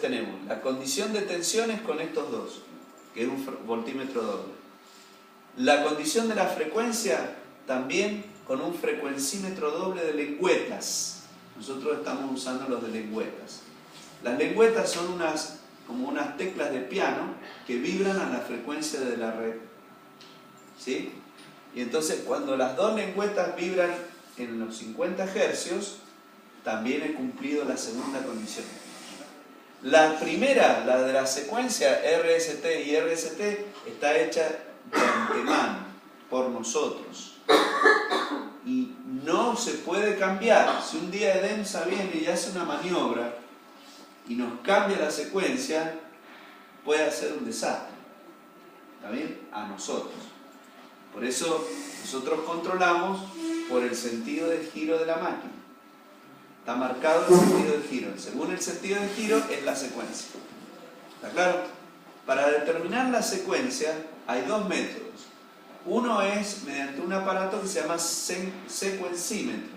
tenemos la condición de tensiones con estos dos, que es un voltímetro doble. La condición de la frecuencia también con un frecuencímetro doble de lengüetas. Nosotros estamos usando los de lengüetas. Las lengüetas son como unas teclas de piano que vibran a la frecuencia de la red. ¿Sí? Y entonces cuando las dos lengüetas vibran en los 50 hercios, también he cumplido la segunda condición. La primera, la de la secuencia RST y RST, está hecha de antemano por nosotros. Y no se puede cambiar. Si un día EDEMSA viene y hace una maniobra y nos cambia la secuencia, puede hacer un desastre. ¿Está bien? A nosotros. Por eso nosotros controlamos por el sentido de giro de la máquina. Está marcado el sentido de giro. Según el sentido de giro es la secuencia. ¿Está claro? Para determinar la secuencia hay dos métodos. Uno es mediante un aparato que se llama secuencímetro.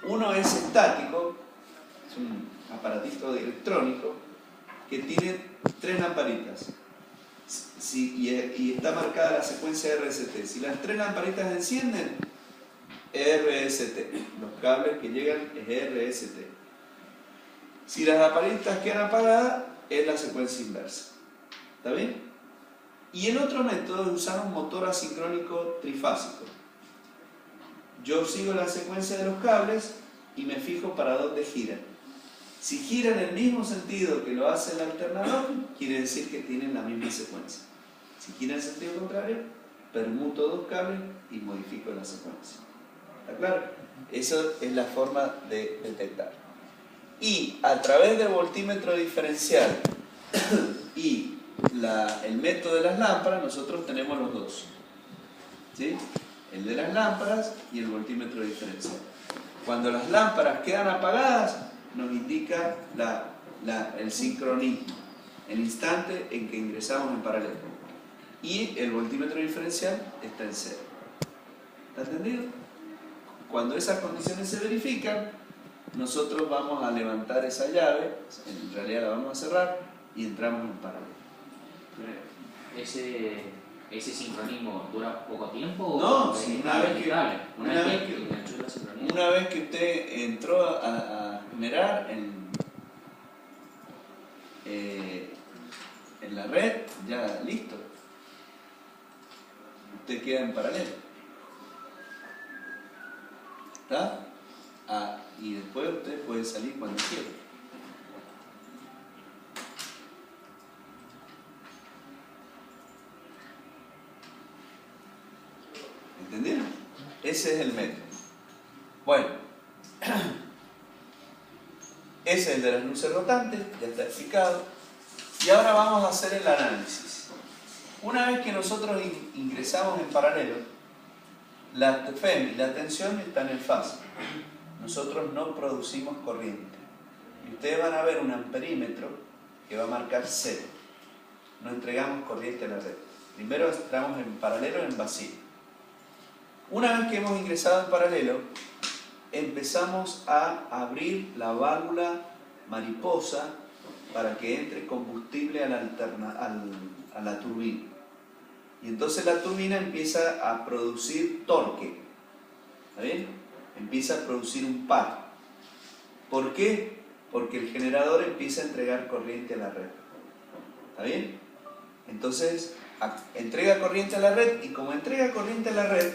Uno es estático, es un aparatito electrónico que tiene 3 lamparitas. Y está marcada la secuencia RST. Si las 3 lamparitas encienden, RST. Los cables que llegan es RST. Si las lamparitas quedan apagadas, es la secuencia inversa. ¿Está bien? Y el otro método es usar un motor asincrónico trifásico. Yo sigo la secuencia de los cables y me fijo para dónde giran. Si giran en el mismo sentido que lo hace el alternador, quiere decir que tienen la misma secuencia. Si giran en sentido contrario, permuto 2 cables y modifico la secuencia. ¿Está claro? Eso es la forma de detectar. Y a través del voltímetro diferencial y el método de las lámparas, nosotros tenemos los dos. ¿Sí? El de las lámparas y el voltímetro diferencial. Cuando las lámparas quedan apagadas, nos indica el sincronismo, el instante en que ingresamos en paralelo. Y el voltímetro diferencial está en 0. ¿Está entendido? Cuando esas condiciones se verifican, nosotros vamos a levantar esa llave, en realidad la vamos a cerrar y entramos en paralelo. ¿Ese sincronismo dura poco tiempo? No, sí, una vez que usted entró a generar en la red, ya listo. Usted queda en paralelo. ¿Está? Y después usted puede salir cuando quiera. ¿Entendieron? Ese es el método. Bueno, ese es el de las luces rotantes, ya está explicado. Y ahora vamos a hacer el análisis. Una vez que nosotros ingresamos en paralelo, la FEM y la tensión están en fase. Nosotros no producimos corriente. Y ustedes van a ver un amperímetro que va a marcar 0. No entregamos corriente a la red. Primero entramos en paralelo en vacío. Una vez que hemos ingresado en paralelo, empezamos a abrir la válvula mariposa para que entre combustible a la turbina. Y entonces la turbina empieza a producir torque. ¿Está bien? Empieza a producir un par. ¿Por qué? Porque el generador empieza a entregar corriente a la red. ¿Está bien? Entonces, entrega corriente a la red y como entrega corriente a la red,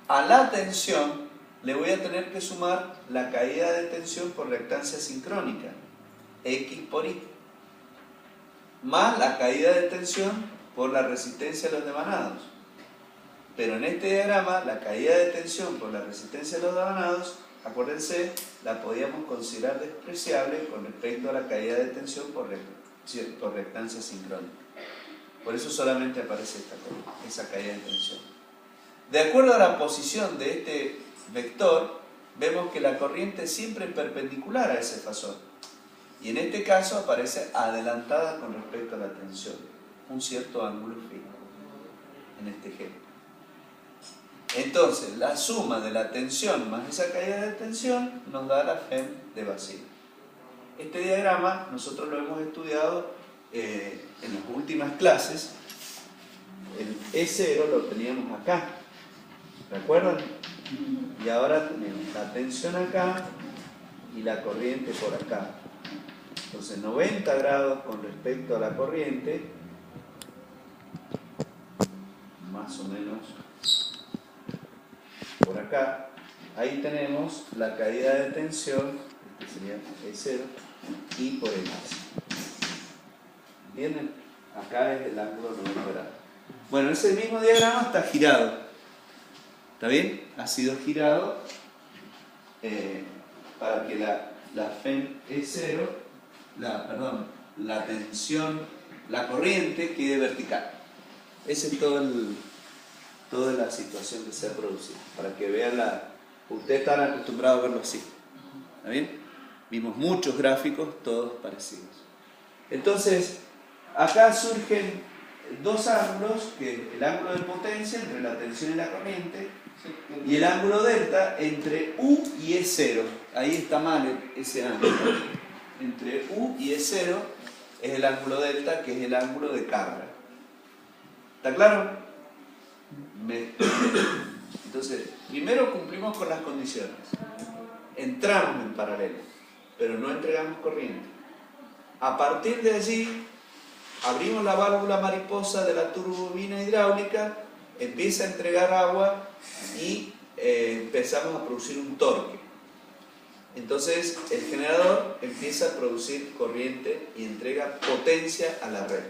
a la tensión le voy a tener que sumar la caída de tensión por reactancia sincrónica, X por Y, más la caída de tensión por la resistencia de los devanados. Pero en este diagrama, la caída de tensión por la resistencia de los devanados, acuérdense, la podíamos considerar despreciable con respecto a la caída de tensión por reactancia sincrónica. Por eso solamente aparece esa caída de tensión. De acuerdo a la posición de este vector, vemos que la corriente siempre es perpendicular a ese fasor. Y en este caso aparece adelantada con respecto a la tensión, un cierto ángulo fijo, en este ejemplo. Entonces, la suma de la tensión más esa caída de tensión nos da la FEM de vacío. Este diagrama nosotros lo hemos estudiado en las últimas clases. El E0 lo teníamos acá, ¿recuerdan? Y ahora tenemos la tensión acá y la corriente por acá. Entonces 90 grados con respecto a la corriente, más o menos por acá. Ahí tenemos la caída de tensión, este sería E0, y por el máximo. ¿Entienden? Acá es el ángulo 90 grados. Bueno, ese mismo diagrama está girado. ¿Está bien? Ha sido girado para que la FEM E0, la tensión, la corriente quede vertical. Esa es toda la situación que se ha producido. Para que vean ustedes están acostumbrados a verlo así. ¿Está bien? Vimos muchos gráficos, todos parecidos. Entonces, acá surgen dos ángulos, que es el ángulo de potencia entre la tensión y la corriente, y el ángulo delta entre U y E0. Ahí está mal ese ángulo. Entre U y E0 es el ángulo delta, que es el ángulo de carga. ¿Está claro? Entonces, primero cumplimos con las condiciones. Entramos en paralelo, pero no entregamos corriente. A partir de allí, abrimos la válvula mariposa de la turbina hidráulica, empieza a entregar agua y empezamos a producir un torque. Entonces el generador empieza a producir corriente y entrega potencia a la red,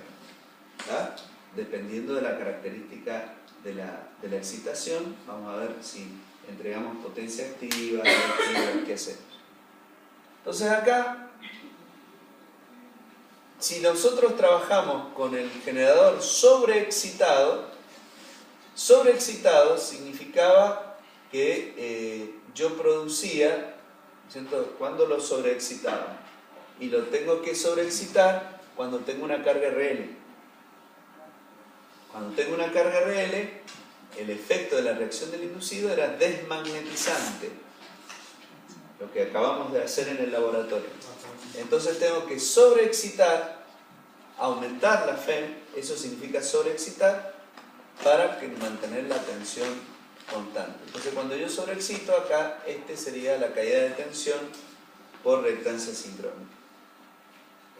¿tá? Dependiendo de la característica de la excitación. Vamos a ver si entregamos potencia activa, reactiva, qué hacemos. Entonces acá, si nosotros trabajamos con el generador sobreexcitado significaba que yo producía, ¿cierto? Cuando lo sobreexcitaba, y lo tengo que sobreexcitar cuando tengo una carga RL. Cuando tengo una carga RL, el efecto de la reacción del inducido era desmagnetizante, lo que acabamos de hacer en el laboratorio. Entonces tengo que sobreexcitar, aumentar la FEM, eso significa sobreexcitar, para mantener la tensión constante. Entonces cuando yo sobreexcito acá, este sería la caída de tensión por reactancia sincrónica.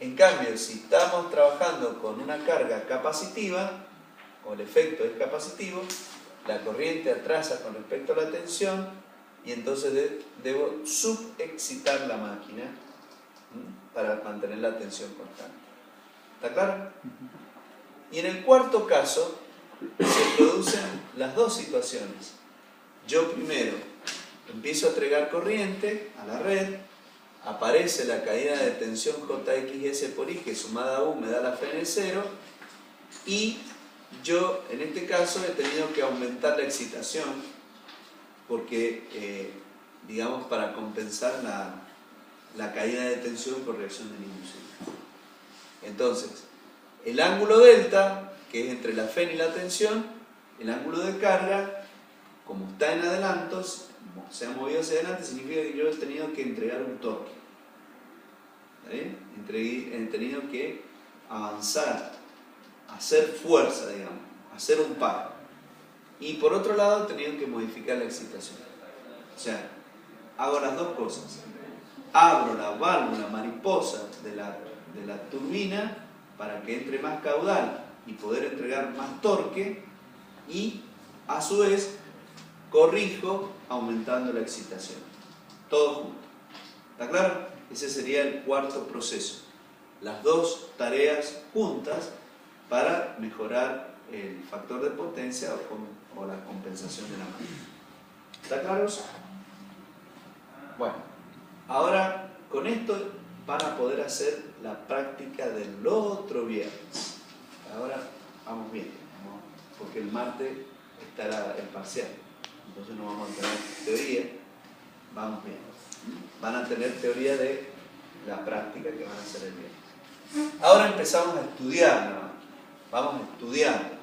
En cambio, si estamos trabajando con una carga capacitiva, o el efecto es capacitivo, la corriente atrasa con respecto a la tensión y entonces debo subexcitar la máquina para mantener la tensión constante. ¿Está claro? Y en el cuarto caso se producen las dos situaciones. Yo primero empiezo a entregar corriente a la red, aparece la caída de tensión JXS por I, que sumada a U me da la FN0, y yo en este caso he tenido que aumentar la excitación porque, digamos, para compensar la caída de tensión por reacción del inducido. Entonces, el ángulo delta, que es entre la FEN y la tensión, el ángulo de carga, como está en adelantos, se ha movido hacia adelante, significa que yo he tenido que entregar un torque. ¿Está bien? He tenido que avanzar, hacer fuerza, digamos, hacer un par. Y por otro lado he tenido que modificar la excitación. O sea, hago las dos cosas. Abro la válvula mariposa de la turbina para que entre más caudal y poder entregar más torque, y a su vez corrijo aumentando la excitación. Todo junto. ¿Está claro? Ese sería el cuarto proceso. Las dos tareas juntas para mejorar el factor de potencia o la compensación de la máquina. ¿Está claro eso? Bueno, ahora con esto van a poder hacer la práctica del otro viernes. Ahora vamos bien, ¿no? Porque el martes estará el parcial, entonces no vamos a tener teoría, vamos bien. Van a tener teoría de la práctica que van a hacer el viernes. Ahora empezamos a estudiar, ¿no? Vamos estudiando.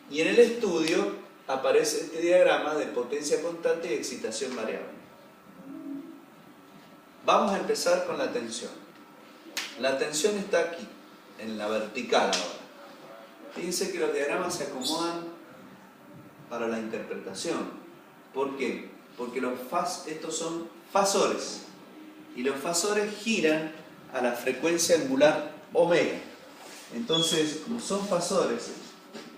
Y en el estudio aparece este diagrama de potencia constante y excitación variable. Vamos a empezar con la tensión. la tensión está aquí, en la vertical ahora. Fíjense que los diagramas se acomodan para la interpretación. ¿Por qué? Porque estos son fasores. Y los fasores giran a la frecuencia angular omega. Entonces, como son fasores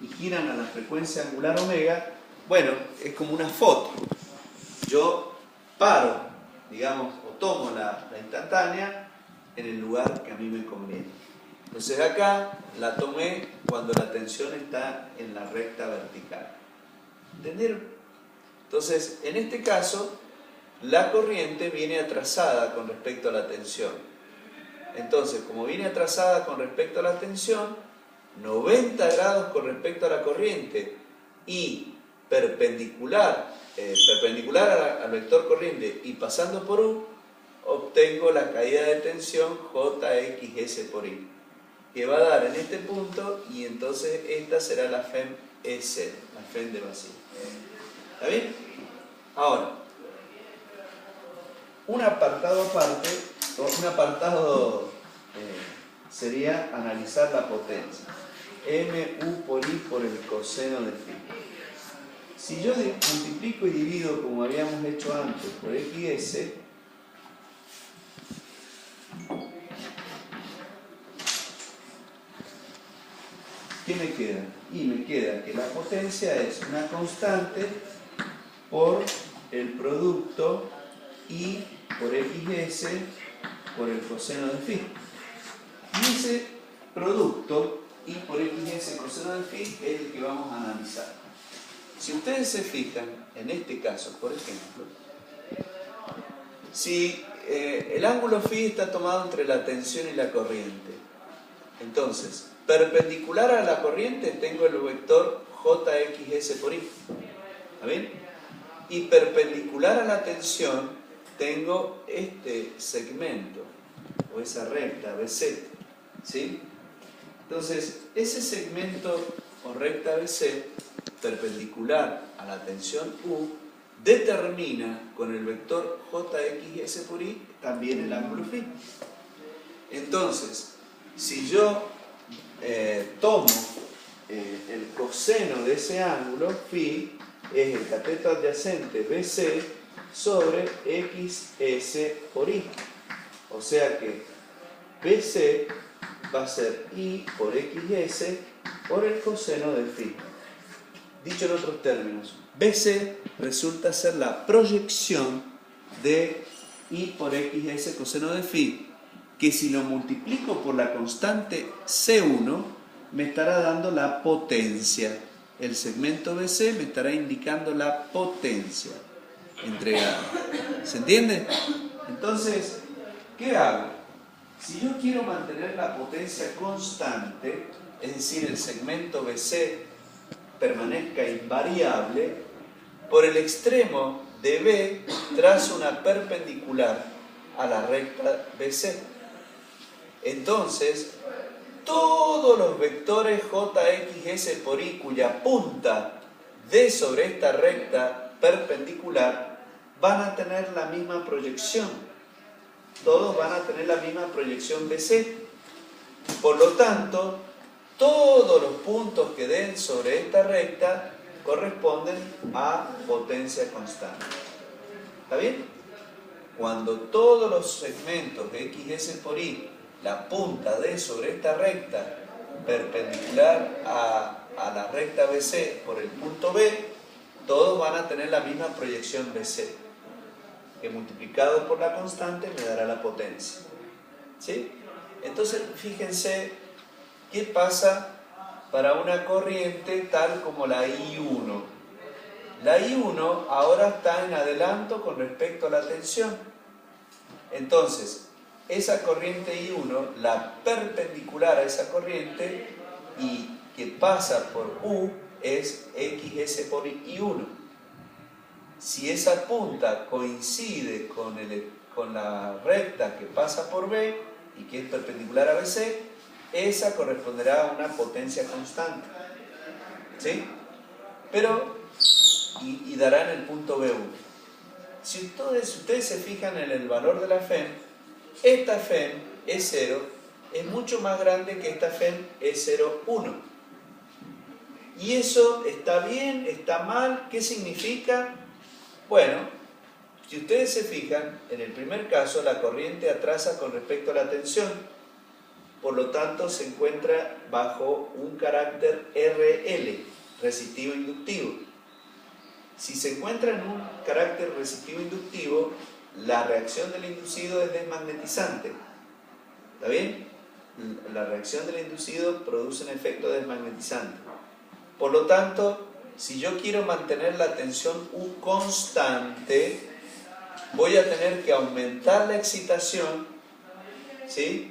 y giran a la frecuencia angular omega, bueno, es como una foto. Yo paro, digamos, o tomo la instantánea en el lugar que a mí me conviene. Entonces acá la tomé cuando la tensión está en la recta vertical. ¿Entendieron? Entonces, en este caso, la corriente viene atrasada con respecto a la tensión. Entonces, como viene atrasada con respecto a la tensión, 90 grados con respecto a la corriente y perpendicular al vector corriente y pasando por U, obtengo la caída de tensión JXS por I, que va a dar en este punto, y entonces esta será la FEM E0, la FEM de vacío. ¿Está bien? Ahora, un apartado aparte, un apartado sería analizar la potencia. MU por I por el coseno de phi. Si yo multiplico y divido, como habíamos hecho antes, por XS, ¿qué me queda? Y me queda que la potencia es una constante por el producto I por XS por el coseno de phi. Y ese producto I por XS coseno de phi es el que vamos a analizar. Si ustedes se fijan, en este caso, por ejemplo, si el ángulo phi está tomado entre la tensión y la corriente, entonces, perpendicular a la corriente tengo el vector JXS por I. ¿Está bien? Y perpendicular a la tensión tengo este segmento, o esa recta BC. ¿Sí? Entonces, ese segmento o recta BC, perpendicular a la tensión U, determina con el vector JXS por I también el ángulo phi. Entonces, si yo tomo el coseno de ese ángulo, phi es el cateto adyacente BC sobre XS por I. O sea que BC va a ser I por XS por el coseno de phi. Dicho en otros términos, BC resulta ser la proyección de I por XS coseno de phi, que si lo multiplico por la constante C1, me estará dando la potencia. El segmento BC me estará indicando la potencia entregada. ¿Se entiende? Entonces, ¿qué hago? Si yo quiero mantener la potencia constante, es decir, el segmento BC permanezca invariable, por el extremo de B trazo una perpendicular a la recta BC. Entonces, todos los vectores JXS por I cuya punta D sobre esta recta perpendicular van a tener la misma proyección. Todos van a tener la misma proyección BC. Por lo tanto, todos los puntos que den sobre esta recta corresponden a potencia constante. ¿Está bien? Cuando todos los segmentos de XS por I, la punta D sobre esta recta perpendicular a la recta BC por el punto B, todos van a tener la misma proyección BC, que multiplicado por la constante me dará la potencia. ¿Sí? Entonces, fíjense qué pasa para una corriente tal como la I1. La I1 ahora está en adelanto con respecto a la tensión. Entonces, esa corriente I1, la perpendicular a esa corriente y que pasa por U es XS por I1. Si esa punta coincide con la recta que pasa por B y que es perpendicular a BC, esa corresponderá a una potencia constante. ¿Sí? Pero, y dará en el punto B1. Si ustedes se fijan en el valor de la FEM, esta FEM E0 es mucho más grande que esta FEM E01. ¿Y eso está bien? ¿Está mal? ¿Qué significa? Bueno, si ustedes se fijan, en el primer caso la corriente atrasa con respecto a la tensión, por lo tanto se encuentra bajo un carácter RL, resistivo inductivo. Si se encuentra en un carácter resistivo inductivo, la reacción del inducido es desmagnetizante. ¿Está bien? La reacción del inducido produce un efecto desmagnetizante. Por lo tanto, si yo quiero mantener la tensión U constante, voy a tener que aumentar la excitación, ¿sí?,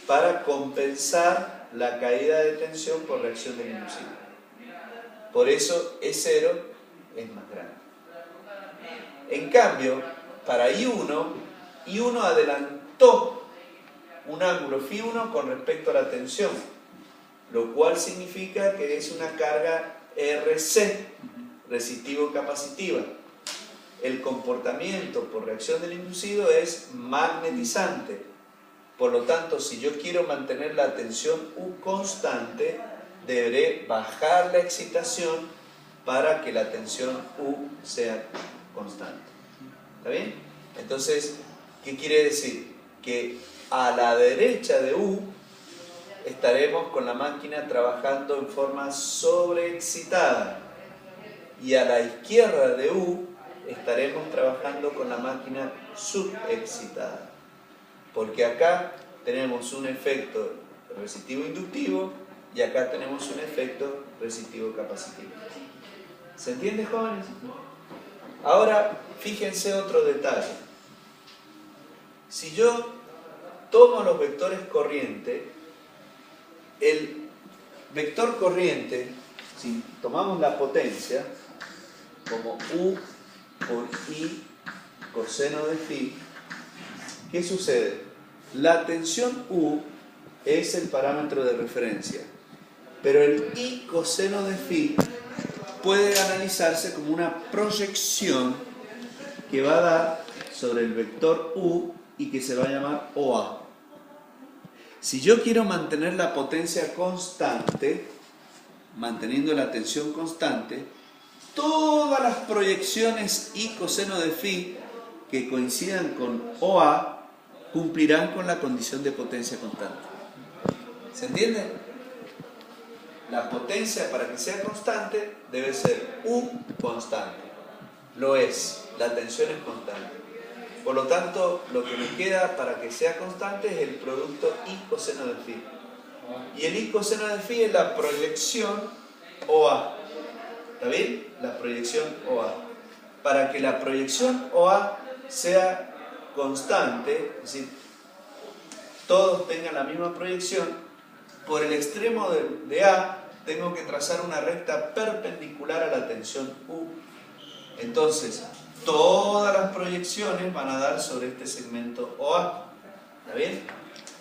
para compensar la caída de tensión por reacción del inducido. Por eso E0 es más grande. En cambio, para I1 adelantó un ángulo φ1 con respecto a la tensión, lo cual significa que es una carga RC, resistivo-capacitiva. El comportamiento por reacción del inducido es magnetizante. Por lo tanto, si yo quiero mantener la tensión U constante, deberé bajar la excitación para que la tensión U sea constante. ¿Está bien? Entonces, ¿qué quiere decir? Que a la derecha de U estaremos con la máquina trabajando en forma sobreexcitada, y a la izquierda de U estaremos trabajando con la máquina subexcitada, porque acá tenemos un efecto resistivo inductivo y acá tenemos un efecto resistivo capacitivo. ¿Se entiende, jóvenes? Ahora, fíjense otro detalle. Si yo tomo los vectores corriente, el vector corriente, si tomamos la potencia como U por I coseno de φ, ¿qué sucede? La tensión U es el parámetro de referencia, pero el I coseno de φ puede analizarse como una proyección que va a dar sobre el vector U y que se va a llamar OA. Si yo quiero mantener la potencia constante, manteniendo la tensión constante, todas las proyecciones I coseno de φ que coincidan con OA cumplirán con la condición de potencia constante. ¿Se entiende? La potencia, para que sea constante, debe ser U constante. Lo es, la tensión es constante. Por lo tanto, lo que me queda para que sea constante es el producto I coseno de φ. Y el I coseno de φ es la proyección OA. ¿Está bien? La proyección OA. Para que la proyección OA sea constante, es decir, todos tengan la misma proyección, por el extremo de A tengo que trazar una recta perpendicular a la tensión U. Entonces, todas las proyecciones van a dar sobre este segmento OA. ¿Está bien?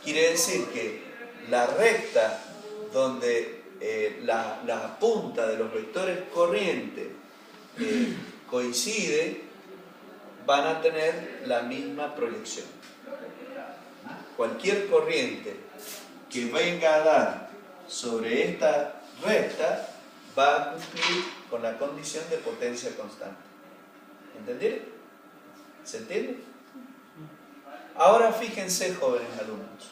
Quiere decir que la recta donde la punta de los vectores corriente coincide, van a tener la misma proyección. Cualquier corriente que venga a dar sobre esta recta va a cumplir con la condición de potencia constante. ¿Entendieron? ¿Se entiende? Ahora fíjense, jóvenes alumnos,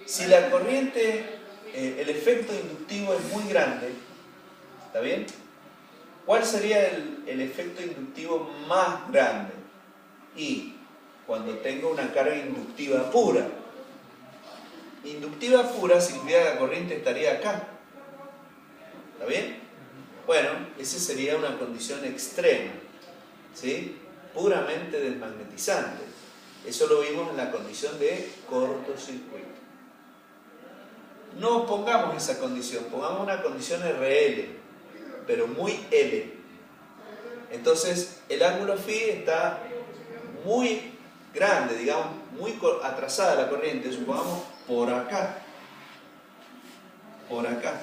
si la corriente, el efecto inductivo es muy grande, ¿está bien? ¿Cuál sería el efecto inductivo más grande? Y cuando tengo una carga inductiva pura. Inductiva pura significa que la corriente estaría acá. ¿Está bien? Bueno, esa sería una condición extrema, ¿sí? Puramente desmagnetizante. Eso lo vimos en la condición de cortocircuito. No pongamos esa condición, pongamos una condición RL, pero muy L. Entonces, el ángulo φ está muy grande, digamos, muy atrasada la corriente, supongamos por acá. Por acá.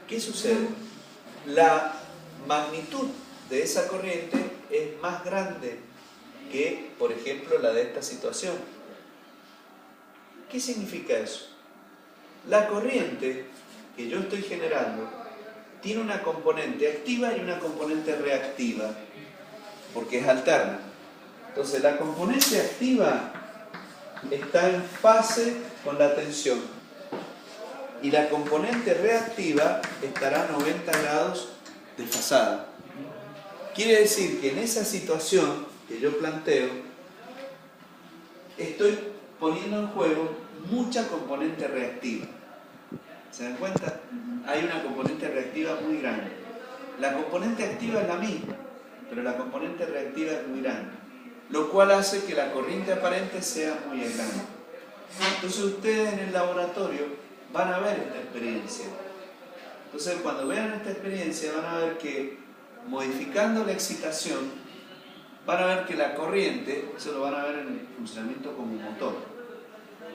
¿Qué sucede? La magnitud de esa corriente es más grande que, por ejemplo, la de esta situación. ¿Qué significa eso? La corriente que yo estoy generando tiene una componente activa y una componente reactiva, porque es alterna. Entonces la componente activa está en fase con la tensión y la componente reactiva estará a 90 grados desfasada. Quiere decir que en esa situación que yo planteo, estoy poniendo en juego mucha componente reactiva. ¿Se dan cuenta? Hay una componente reactiva muy grande. La componente activa es la misma, pero la componente reactiva es muy grande, lo cual hace que la corriente aparente sea muy grande. Entonces ustedes en el laboratorio van a ver esta experiencia. Entonces cuando vean esta experiencia van a ver que modificando la excitación, van a ver que la corriente, eso lo van a ver en el funcionamiento como motor,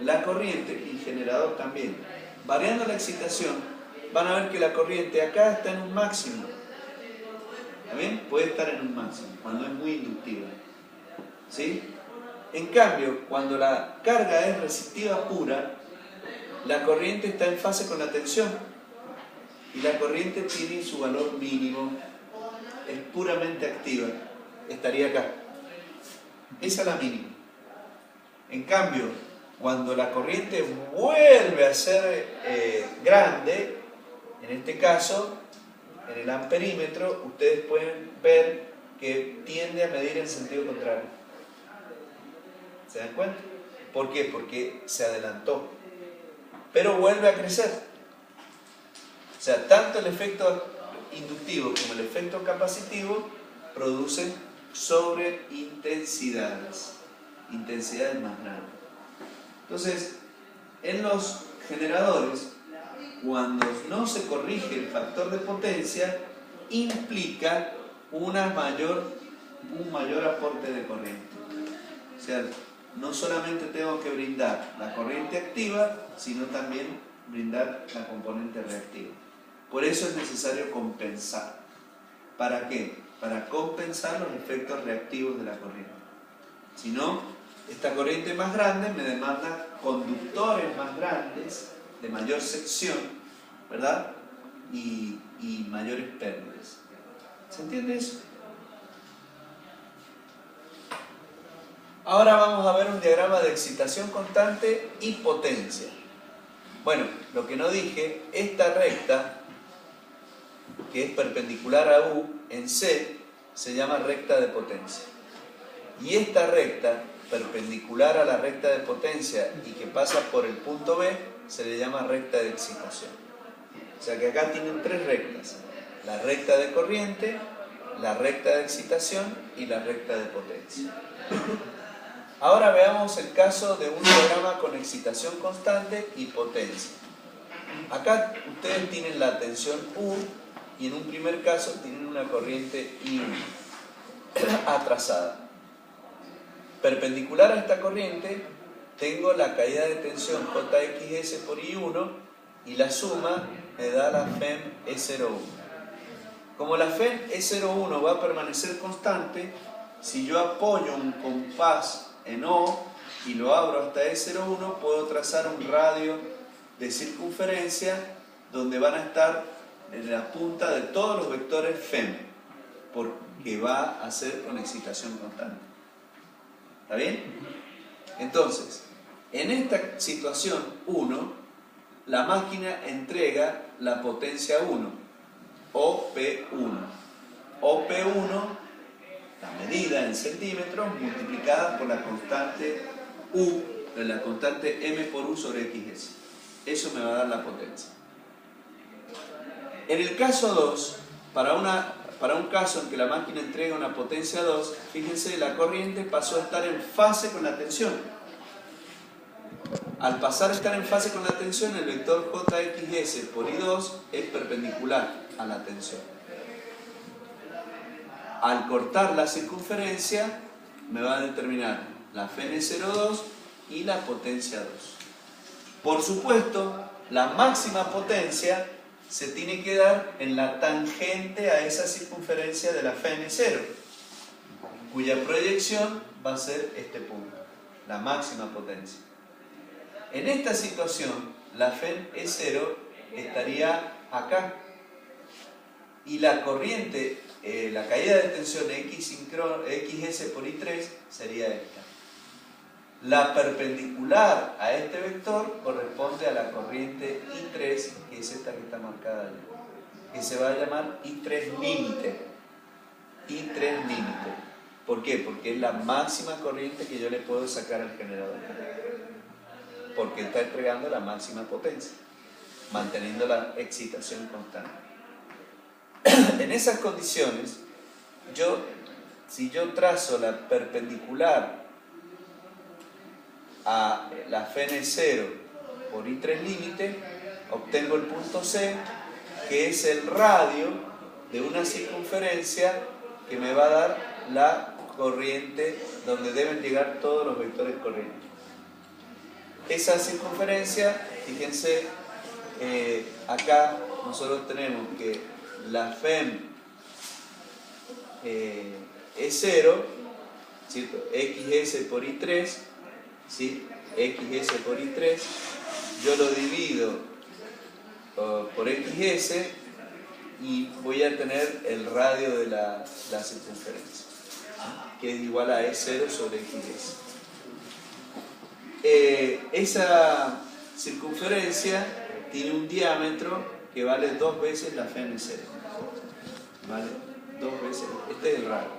la corriente y el generador también, variando la excitación, van a ver que la corriente acá está en un máximo. ¿Está bien? Puede estar en un máximo, cuando es muy inductiva. ¿Sí? En cambio, cuando la carga es resistiva pura, la corriente está en fase con la tensión y la corriente tiene su valor mínimo, es puramente activa, estaría acá. Esa es la mínima. En cambio, cuando la corriente vuelve a ser grande, en este caso, en el amperímetro, ustedes pueden ver que tiende a medir en sentido contrario. ¿Se dan cuenta? ¿Por qué? Porque se adelantó. Pero vuelve a crecer. O sea, tanto el efecto inductivo como el efecto capacitivo producen sobreintensidades, intensidades más grandes. Entonces, en los generadores, cuando no se corrige el factor de potencia, implica un mayor aporte de corriente. O sea, no solamente tengo que brindar la corriente activa, sino también brindar la componente reactiva. Por eso es necesario compensar. ¿Para qué? Para compensar los efectos reactivos de la corriente. Si no, esta corriente más grande me demanda conductores más grandes, de mayor sección, ¿verdad? Y mayores pérdidas. ¿Se entiende eso? Ahora vamos a ver un diagrama de excitación constante y potencia. Bueno, lo que no dije, esta recta, que es perpendicular a U en C, se llama recta de potencia. Y esta recta, perpendicular a la recta de potencia y que pasa por el punto B, se le llama recta de excitación. O sea que acá tienen tres rectas: la recta de corriente, la recta de excitación y la recta de potencia. Ahora veamos el caso de un diagrama con excitación constante y potencia. Acá ustedes tienen la tensión U y en un primer caso tienen una corriente I1 atrasada. Perpendicular a esta corriente tengo la caída de tensión JXS por I1 y la suma me da la FEM E01. Como la FEM E01 va a permanecer constante, si yo apoyo un compás en O y lo abro hasta E01, puedo trazar un radio de circunferencia donde van a estar en la punta de todos los vectores FEM, porque va a ser con excitación constante. ¿Está bien? Entonces, en esta situación 1, la máquina entrega la potencia 1, OP1. OP1, la medida en centímetros multiplicada por la constante U, la constante M por U sobre XS. Eso me va a dar la potencia. En el caso 2, para un caso en que la máquina entrega una potencia 2, fíjense, la corriente pasó a estar en fase con la tensión. Al pasar a estar en fase con la tensión, el vector JXS por I2 es perpendicular a la tensión. Al cortar la circunferencia, me va a determinar la FN02 y la potencia 2. Por supuesto, la máxima potencia se tiene que dar en la tangente a esa circunferencia de la FN0, cuya proyección va a ser este punto, la máxima potencia. En esta situación, la FEN E0 estaría acá. Y la corriente, la caída de tensión XS por I3 sería esta. La perpendicular a este vector corresponde a la corriente I3, que es esta que está marcada allá, que se va a llamar I3 límite. I3 límite. ¿Por qué? Porque es la máxima corriente que yo le puedo sacar al generador. Porque está entregando la máxima potencia, manteniendo la excitación constante. En esas condiciones, si yo trazo la perpendicular a la Fn0 por I3 límite, obtengo el punto C, que es el radio de una circunferencia que me va a dar la corriente donde deben llegar todos los vectores corrientes. Esa circunferencia, fíjense, acá nosotros tenemos que la FEM E0, ¿cierto? XS por I3, ¿sí? XS por I3, yo lo divido por XS y voy a tener el radio de la circunferencia, que es igual a E0 sobre XS. Esa circunferencia tiene un diámetro que vale 2 veces la Fn0. ¿Vale? 2 veces. Este es el radio.